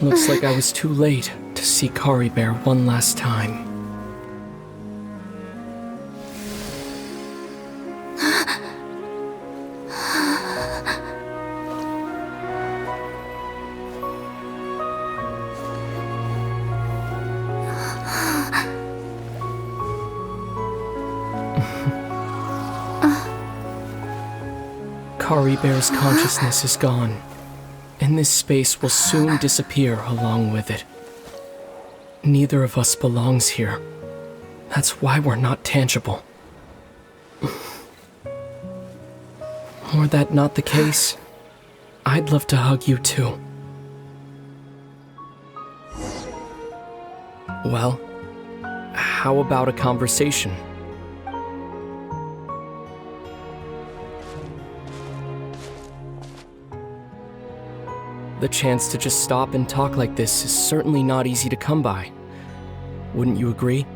Looks like I was too late to see Kari Bear one last time. Kari Bear's consciousness is gone, and this space will soon disappear along with it. Neither of us belongs here. That's why we're not tangible. Were that not the case, I'd love to hug you too. Well, how about a conversation? The chance to just stop and talk like this is certainly not easy to come by. Wouldn't you agree?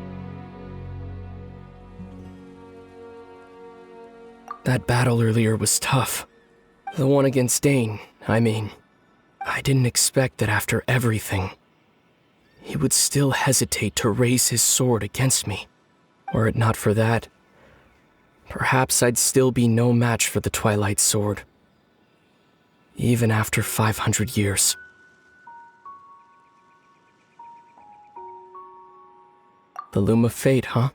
That battle earlier was tough. The one against Dane, I mean. I didn't expect that after everything, he would still hesitate to raise his sword against me. Were it not for that, perhaps I'd still be no match for the Twilight Sword. Even after 500 years. The Loom of Fate, huh?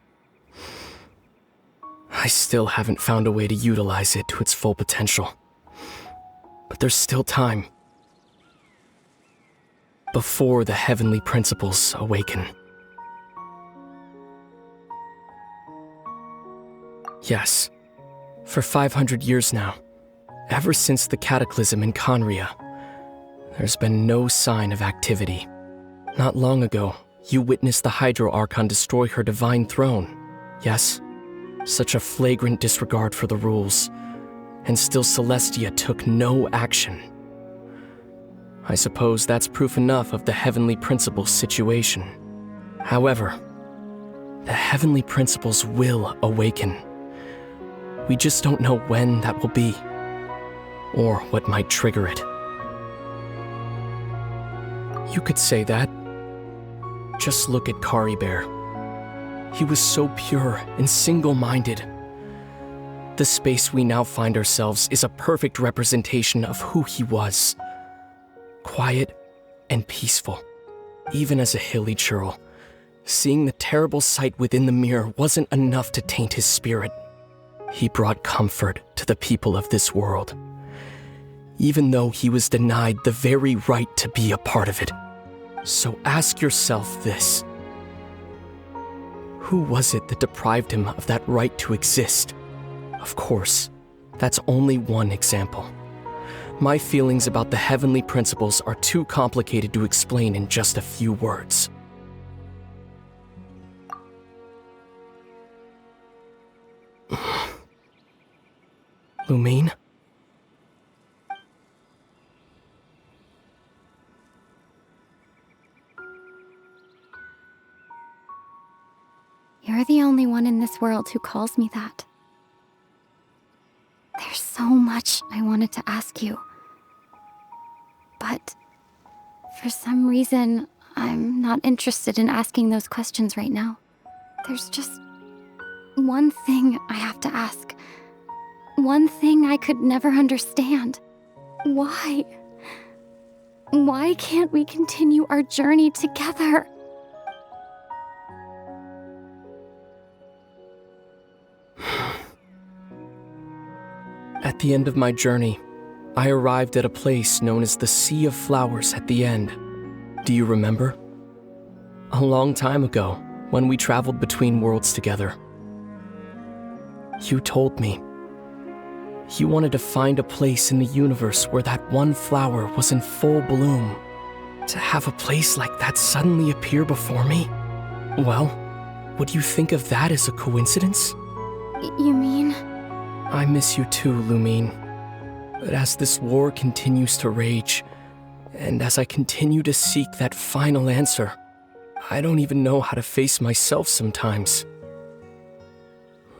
I still haven't found a way to utilize it to its full potential. But there's still time. Before the heavenly principles awaken. Yes, for 500 years now. Ever since the cataclysm in Conria, there's been no sign of activity. Not long ago, you witnessed the Hydro Archon destroy her divine throne. Yes, such a flagrant disregard for the rules, and still Celestia took no action. I suppose that's proof enough of the Heavenly Principles situation. However, the Heavenly Principles will awaken. We just don't know when that will be. Or what might trigger it. You could say that. Just look at Kari Bear. He was so pure and single-minded. The space we now find ourselves is a perfect representation of who he was. Quiet and peaceful. Even as a hilly churl, seeing the terrible sight within the mirror wasn't enough to taint his spirit. He brought comfort to the people of this world. Even though he was denied the very right to be a part of it. So ask yourself this. Who was it that deprived him of that right to exist? Of course, that's only one example. My feelings about the heavenly principles are too complicated to explain in just a few words. Lumine? You're the only one in this world who calls me that. There's so much I wanted to ask you. But for some reason, I'm not interested in asking those questions right now. There's just one thing I have to ask. One thing I could never understand. Why? Why can't we continue our journey together? At the end of my journey, I arrived at a place known as the Sea of Flowers at the end. Do you remember? A long time ago, when we traveled between worlds together. You told me. You wanted to find a place in the universe where that one flower was in full bloom. To have a place like that suddenly appear before me? Well, would you think of that as a coincidence? You mean? I miss you too, Lumine. But as this war continues to rage, and as I continue to seek that final answer, I don't even know how to face myself sometimes.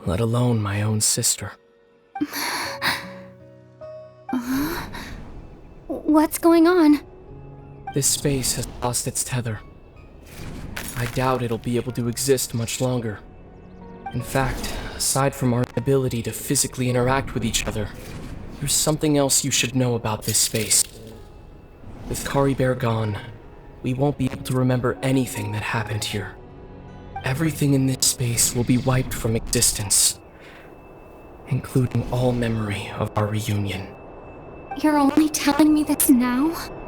Let alone my own sister. What's going on? This space has lost its tether. I doubt it'll be able to exist much longer. In fact, aside from our ability to physically interact with each other, there's something else you should know about this space. With Kari Bear gone, we won't be able to remember anything that happened here. Everything in this space will be wiped from existence, including all memory of our reunion. You're only telling me this now?